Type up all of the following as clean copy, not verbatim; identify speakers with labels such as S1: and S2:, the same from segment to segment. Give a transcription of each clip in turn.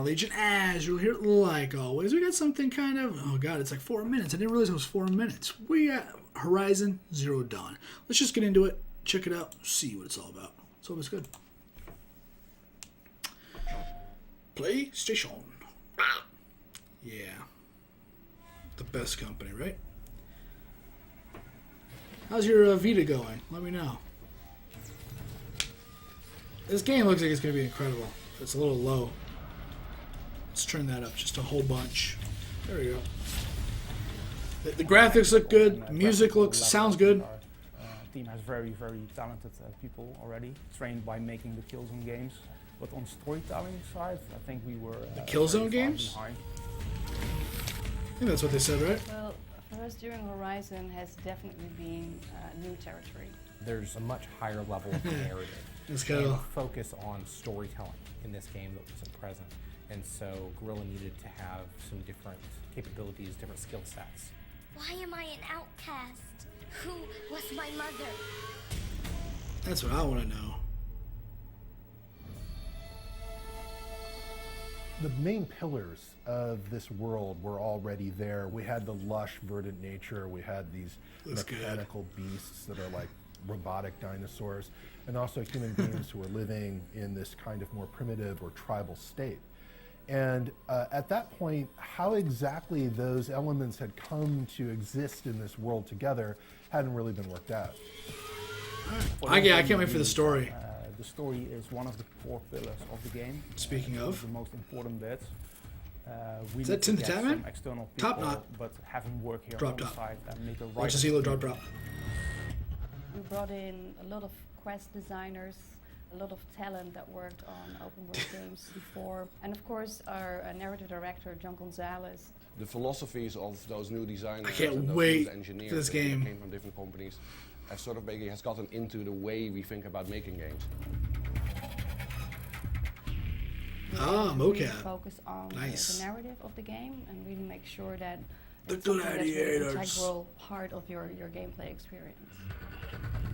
S1: Legion, as you'll hear, like always, we got something kind of, oh god, it's like 4 minutes. I didn't realize it was 4 minutes. We got Horizon Zero Dawn. Let's just get into it, check it out, see what it's all about. It's always good. PlayStation. Yeah. The best company, right? How's your Vita going? Let me know. This game looks like it's going to be incredible. It's a little low. Let's turn that up just a whole bunch. There we go. The graphics look good. The music sounds good.
S2: Team has very talented people already, trained by making the Killzone games. But on storytelling side, I think we were
S1: the Killzone games.
S2: Behind.
S1: I think that's what they said, right?
S3: Well, for us, during Horizon has definitely been new territory.
S4: There's a much higher level of narrative.
S1: It's kind of
S4: a focus on storytelling in this game that wasn't present. And so Guerrilla needed to have some different capabilities, different skill sets.
S5: Why am I an outcast? Who was my mother?
S1: That's what I want to know.
S6: The main pillars of this world were already there. We had the lush, verdant nature. We had these mechanical beasts that are like robotic dinosaurs, and also human beings who were living in this kind of more primitive or tribal state. And at that point, how exactly those elements had come to exist in this world together hadn't really been worked out.
S1: I can't wait for the story.
S2: The story is one of the core pillars of the game.
S1: Speaking of,
S2: the most important bit.
S1: Is that Tim the Tatman?
S2: External people,
S1: Top knot.
S2: But having work here
S1: Drop
S2: on the
S1: top.
S2: side and make a right.
S1: Watch the CeeLo drop.
S3: We brought in a lot of quest designers, a lot of talent that worked on open world games before, and of course our narrative director John Gonzalez.
S7: The philosophies of those new designers
S1: I can't
S7: and those
S1: wait
S7: new engineers
S1: for this
S7: that
S1: game.
S7: came from different companies have sort of has gotten into the way we think about making games.
S3: Really
S1: mocap.
S3: focus on
S1: Nice.
S3: the narrative of the game and really make sure that
S1: The
S3: it's something that's really an
S1: gladiators.
S3: integral part of your gameplay experience.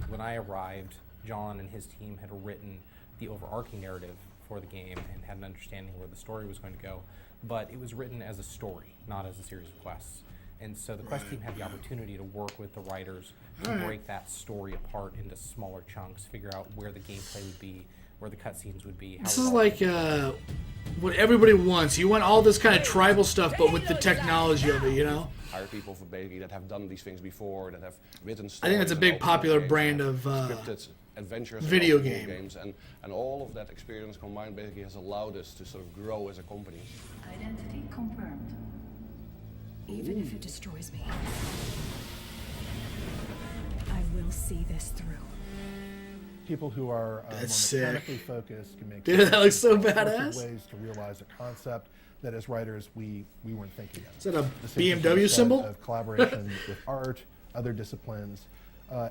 S4: When I arrived, John and his team had written the overarching narrative for the game and had an understanding where the story was going to go, but it was written as a story, not as a series of quests. And so the quest team had the opportunity to work with the writers to break that story apart into smaller chunks, figure out where the gameplay would be, where the cutscenes would be.
S1: This is like what everybody wants. You want all this kind of tribal stuff, but with the technology of it, you know?
S7: Hire people for basically that have done these things before, that have written
S1: I
S7: stories.
S1: think that's a
S7: and
S1: big
S7: open
S1: popular
S7: games,
S1: brand
S7: and
S1: of
S7: scripted adventures, and
S1: video
S7: open world
S1: game.
S7: games, and all of that experience combined basically has allowed us to sort of grow as a company.
S8: Identity confirmed. Even if it destroys me, I will see this through.
S6: People who are more
S1: That's sick.
S6: mechanically focused can make
S1: Dude, that looks so
S6: all sorts of
S1: badass.
S6: ways to realize a concept that as writers we weren't thinking of.
S1: Is that a
S6: The same thing
S1: BMW
S6: said
S1: symbol?
S6: of collaboration with art, other disciplines.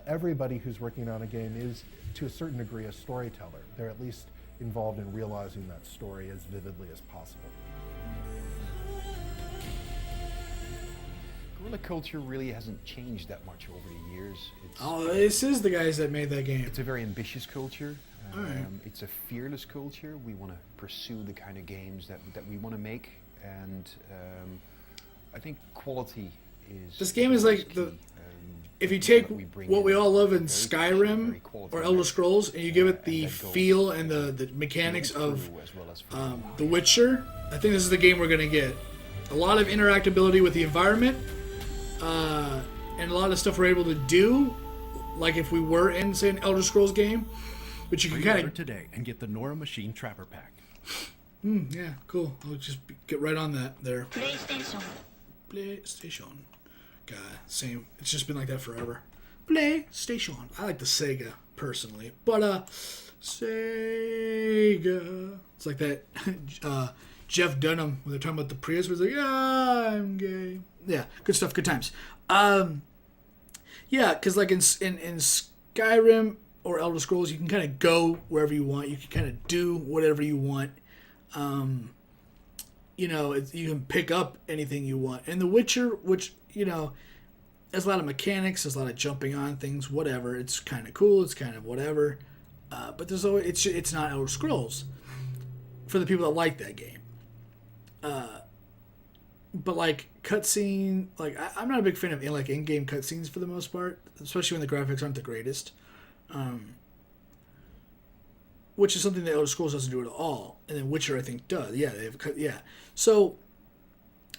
S6: Everybody who's working on a game is, to a certain degree, a storyteller. They're at least involved in realizing that story as vividly as possible.
S9: Guerrilla culture really hasn't changed that much over the years.
S1: This is the guys that made that game.
S9: It's a very ambitious culture.
S1: Alright.
S9: It's a fearless culture. We want to pursue the kind of games that we want to make, and I think quality is.
S1: This game is like
S9: key.
S1: If you take
S9: we bring
S1: what
S9: in
S1: we all love in
S9: very
S1: Skyrim
S9: quality
S1: or Elder Scrolls, and you give it the
S9: and that goes
S1: feel and the mechanics
S9: through
S1: of
S9: as well as from
S1: The Witcher, I think this is the game we're going to get. A lot of interactability with the environment, and a lot of stuff we're able to do, like if we were in, say, an Elder Scrolls game, which you can kind of...
S10: today and get the Nora Machine Trapper Pack.
S1: yeah, cool. I'll just get right on that there.
S5: PlayStation.
S1: PlayStation. God, same. It's just been like that forever. PlayStation. I like the Sega, personally. But, Sega. It's like that Jeff Dunham, when they're talking about the Prius, was like, I'm gay. Yeah, good stuff, good times. Yeah, because like in Skyrim or Elder Scrolls, you can kind of go wherever you want. You can kind of do whatever you want. You know, you can pick up anything you want. And The Witcher, which, you know, there's a lot of mechanics, there's a lot of jumping on things, whatever. It's kind of cool, it's kind of whatever. But there's always, it's not Elder Scrolls for the people that like that game. But like cutscene, like I'm not a big fan of like in-game cutscenes for the most part, especially when the graphics aren't the greatest. Which is something that Elder Scrolls doesn't do at all, and then Witcher I think does. Yeah, they have yeah. So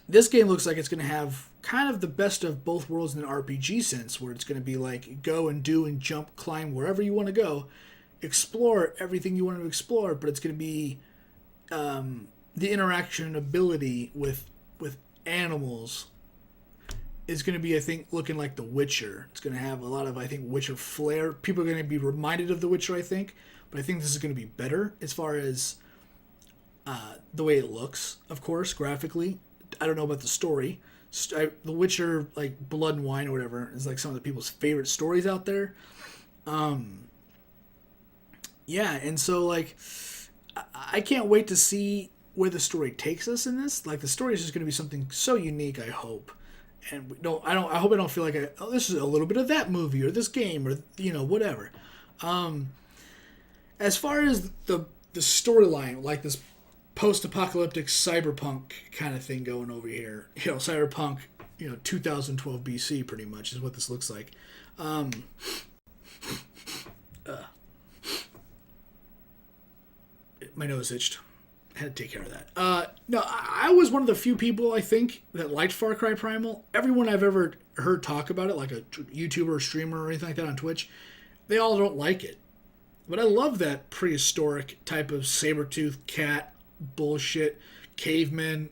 S1: this game looks like it's going to have kind of the best of both worlds in an RPG sense, where it's going to be like go and do and jump, climb wherever you want to go, explore everything you want to explore, but it's going to be the interaction ability with animals is going to be, I think, looking like The Witcher. It's going to have a lot of, I think, Witcher flair. People are going to be reminded of The Witcher, I think, but I think this is going to be better as far as the way it looks, of course, graphically. I don't know about the story. The Witcher, like Blood and Wine or whatever, is like some of the people's favorite stories out there. Yeah, and so like I can't wait to see where the story takes us in this. Like the story is just going to be something so unique, I hope. And I hope I don't feel like this is a little bit of that movie or this game or whatever. As far as the storyline, like this post-apocalyptic cyberpunk kind of thing going over here, cyberpunk, 2012 BC pretty much is what this looks like. My nose itched. I had to take care of that. No, I was one of the few people, I think, that liked Far Cry Primal. Everyone I've ever heard talk about it, like a YouTuber or streamer or anything like that on Twitch, they all don't like it. But I love that prehistoric type of saber-toothed cat bullshit, caveman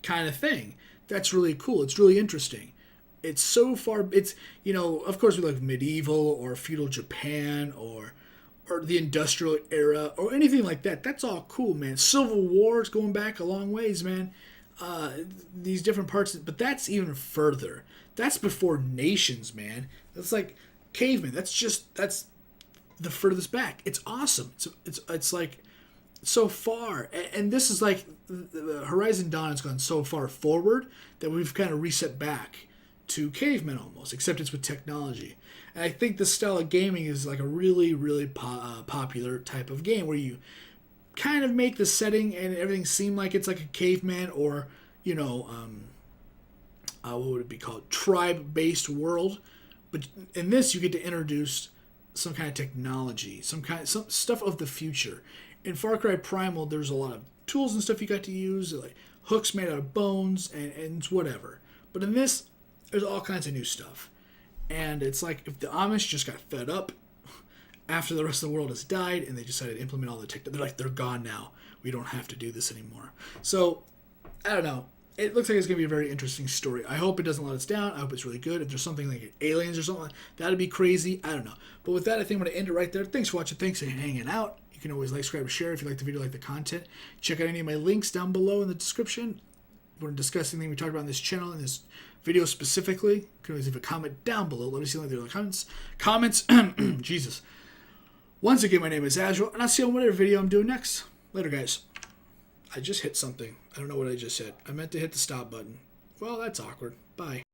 S1: kind of thing. That's really cool. It's really interesting. It's so far, it's, of course we like medieval or feudal Japan or the industrial era or anything like that. That's all cool, man. Civil War's going back a long ways, man. These different parts, but that's even further. That's before nations, man. That's like cavemen. That's the furthest back. It's awesome. It's like so far, and this is like the Horizon Dawn has gone so far forward that we've kind of reset back to cavemen almost, except it's with technology. And I think this style of gaming is like a really, really popular type of game where you kind of make the setting and everything seem like it's like a caveman or, what would it be called? Tribe-based world. But in this, you get to introduce some kind of technology, some stuff of the future. In Far Cry Primal, there's a lot of tools and stuff you got to use, like hooks made out of bones and whatever. But in this, there's all kinds of new stuff. And it's like if the Amish just got fed up after the rest of the world has died and they decided to implement all the tech, they're gone now. We don't have to do this anymore. So, I don't know. It looks like it's going to be a very interesting story. I hope it doesn't let us down. I hope it's really good. If there's something like aliens or something, that'd be crazy. I don't know. But with that, I think I'm going to end it right there. Thanks for watching. Thanks for hanging out. You can always like, subscribe, or share if you like the video, like the content. Check out any of my links down below in the description. If you want to discuss anything we talked about in this channel, in this video specifically, you can always leave a comment down below. Let me see the comments. Jesus. Once again, my name is Azrael, and I'll see you on whatever video I'm doing next. Later, guys. I just hit something. I don't know what I just hit. I meant to hit the stop button. Well, that's awkward. Bye.